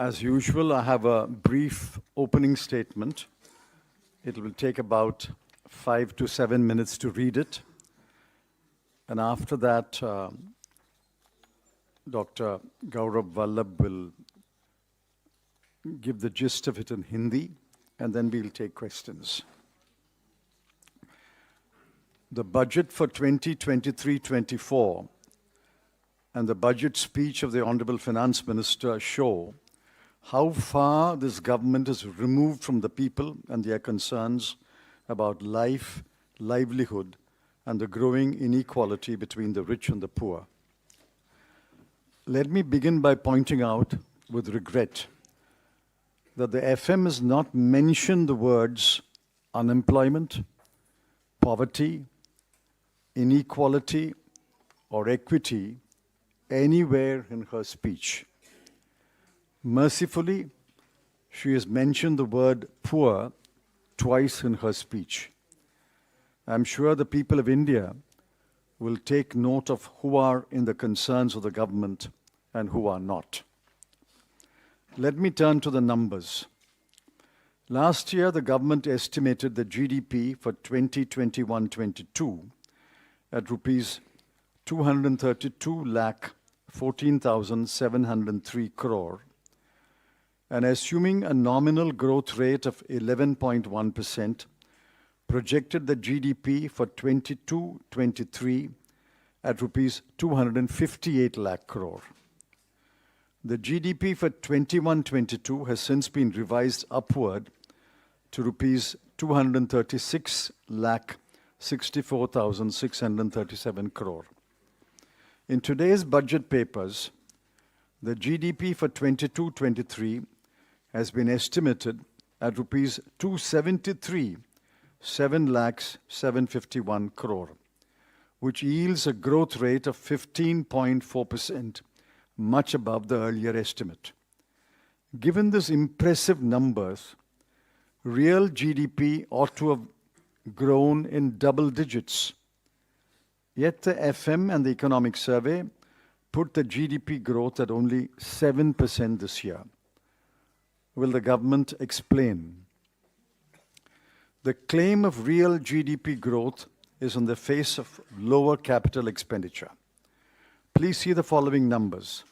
As usual, I have a brief opening statement. It will take about 5 to 7 minutes to read it. And after that, Dr. Gaurav Vallabh will give the gist of it in Hindi, and then we'll take questions. The budget for 2023-24 and the budget speech of the Honorable Finance Minister show how far this government is removed from the people and their concerns about life, livelihood, and the growing inequality between the rich and the poor. Let me begin by pointing out with regret that the FM has not mentioned the words unemployment, poverty, inequality, or equity anywhere in her speech. Mercifully, she has mentioned the word poor twice in her speech. I'm sure the people of India will take note of who are in the concerns of the government and who are not. Let me turn to the numbers. Last year, the government estimated the GDP for 2021-22 at rupees 232,14,703 crore, and assuming a nominal growth rate of 11.1%, projected the GDP for 22-23 at rupees 258 lakh crore. The GDP for 21-22 has since been revised upward to rupees 236 lakh 64,637 crore. In today's budget papers, the GDP for 22-23 has been estimated at rupees 273 7 lakhs 751 crore, which yields a growth rate of 15.4%, much above the earlier estimate. Given these impressive numbers, real GDP ought to have grown in double digits. Yet the FM and the Economic Survey put the GDP growth at only 7% this year. Will the government explain? The claim of real GDP growth is on the face of lower capital expenditure. Please see the following numbers.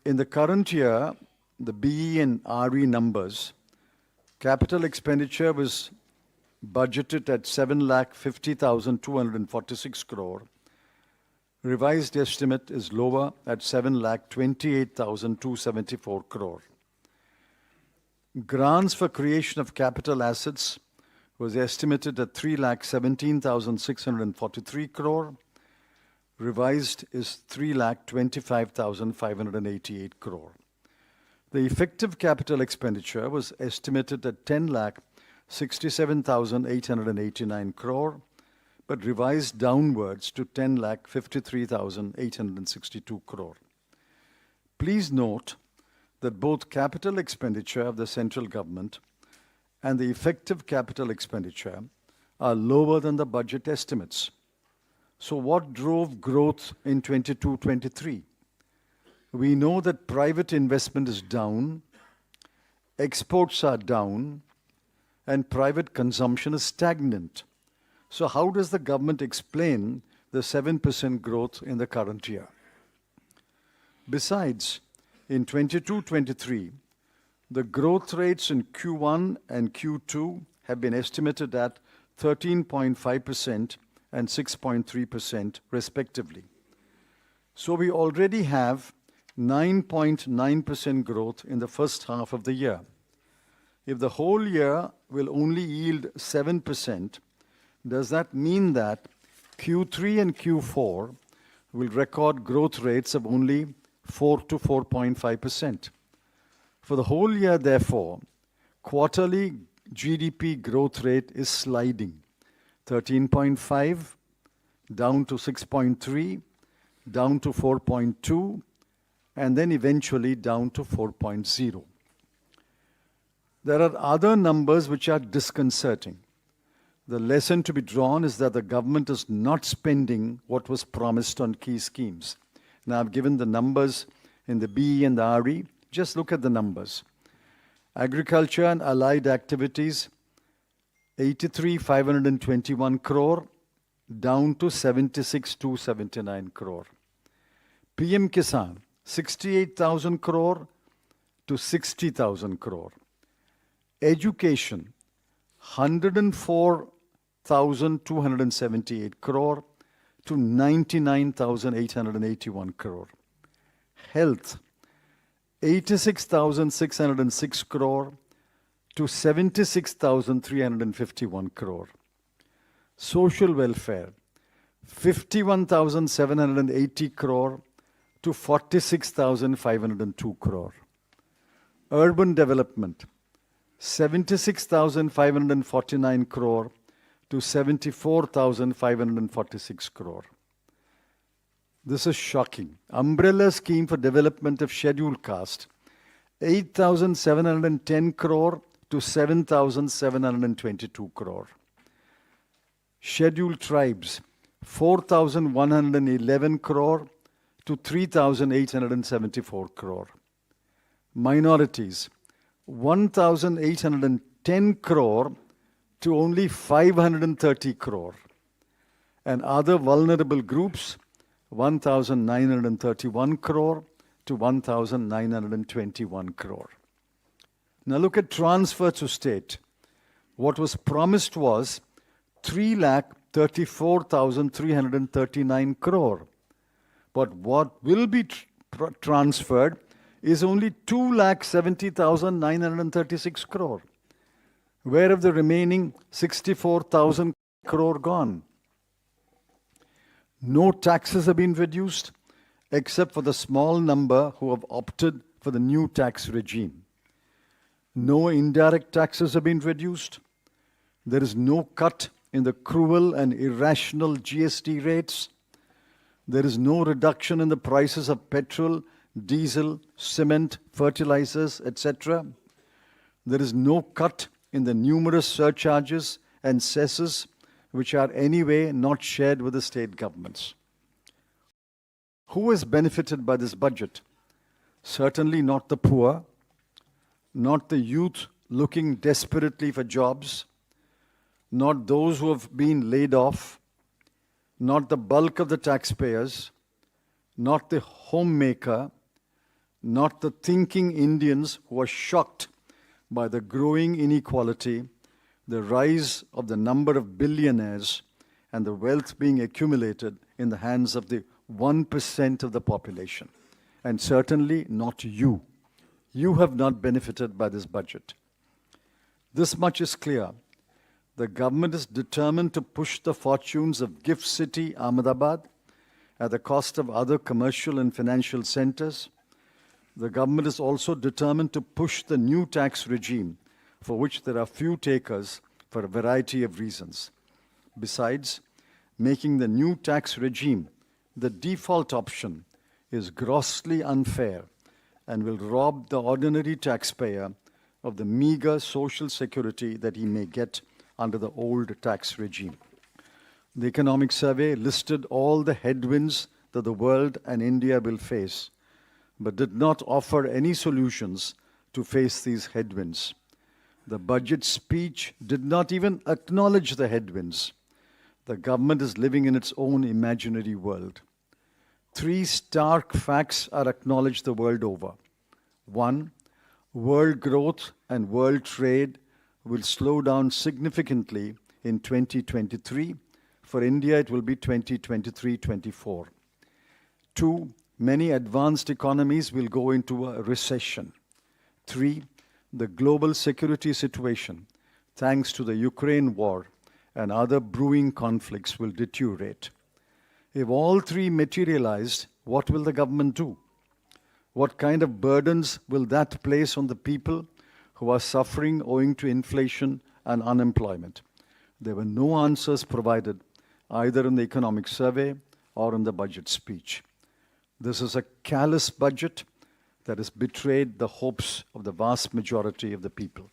In the current year, the BE and RE numbers, capital expenditure was budgeted at 7,50,246 crore. Revised estimate is lower at 7,28,274 crore. Grants for creation of capital assets was estimated at 3,17,643 crore. Revised is 3,25,588 crore. The effective capital expenditure was estimated at 10,67,889 crore, but revised downwards to 10,53,862 crore. Please note that both capital expenditure of the central government and the effective capital expenditure are lower than the budget estimates. So what drove growth in 22-23? We know that private investment is down, exports are down, and private consumption is stagnant. So how does the government explain the 7% growth in the current year? Besides, in 22-23, the growth rates in Q1 and Q2 have been estimated at 13.5% and 6.3% respectively. So we already have 9.9% growth in the first half of the year. If the whole year will only yield 7%, does that mean that Q3 and Q4 will record growth rates of only 4 to 4.5%? For the whole year, therefore, quarterly GDP growth rate is sliding. 13.5, down to 6.3, down to 4.2, and then eventually down to 4.0. There are other numbers which are disconcerting. The lesson to be drawn is that the government is not spending what was promised on key schemes. Now, I've given the numbers in the BE and the RE. Just look at the numbers. Agriculture and allied activities, 83,521 crore, down to 76,279 crore. PM Kisan, 68,000 crore to 60,000 crore. Education, 104,278 crore to 99,881 crore. Health, 86,606 crore to 76,351 crore. Social welfare, 51,780 crore to 46,502 crore. Urban development, 76,549 crore to 74,546 crore. This is shocking. Umbrella scheme for development of scheduled caste, 8,710 crore to 7,722 crore. Scheduled tribes, 4,111 crore to 3,874 crore. Minorities, 1,810 crore to only 530 crore. And other vulnerable groups, 1,931 crore to 1,921 crore. Now look at transfer to state. What was promised was 3,34,339 crore. But what will be transferred is only 2,70,936 crore. Where have the remaining 64,000 crore gone? No taxes have been reduced, except for the small number who have opted for the new tax regime. No indirect taxes have been reduced. There is no cut in the cruel and irrational GST rates. There is no reduction in the prices of petrol, diesel, cement, fertilizers, etc. There is no cut in the numerous surcharges and cesses which are anyway not shared with the state governments. Who has benefited by this budget? Certainly not the poor, not the youth looking desperately for jobs, not those who have been laid off, not the bulk of the taxpayers, not the homemaker, not the thinking Indians who are shocked by the growing inequality, the rise of the number of billionaires, and the wealth being accumulated in the hands of the 1% of the population. And certainly not you. You have not benefited by this budget. This much is clear. The government is determined to push the fortunes of Gift City, Ahmedabad, at the cost of other commercial and financial centers. The government is also determined to push the new tax regime, for which there are few takers for a variety of reasons. Besides, making the new tax regime the default option is grossly unfair and will rob the ordinary taxpayer of the meager social security that he may get under the old tax regime. The Economic Survey listed all the headwinds that the world and India will face, but did not offer any solutions to face these headwinds. The budget speech did not even acknowledge the headwinds. The government is living in its own imaginary world. Three stark facts are acknowledged the world over. One, world growth and world trade will slow down significantly in 2023. For India, it will be 2023-24. Two, many advanced economies will go into a recession. Three, the global security situation, thanks to the Ukraine war and other brewing conflicts, will deteriorate. If all three materialized, what will the government do? What kind of burdens will that place on the people who are suffering owing to inflation and unemployment? There were no answers provided either in the Economic Survey or in the budget speech. This is a callous budget that has betrayed the hopes of the vast majority of the people.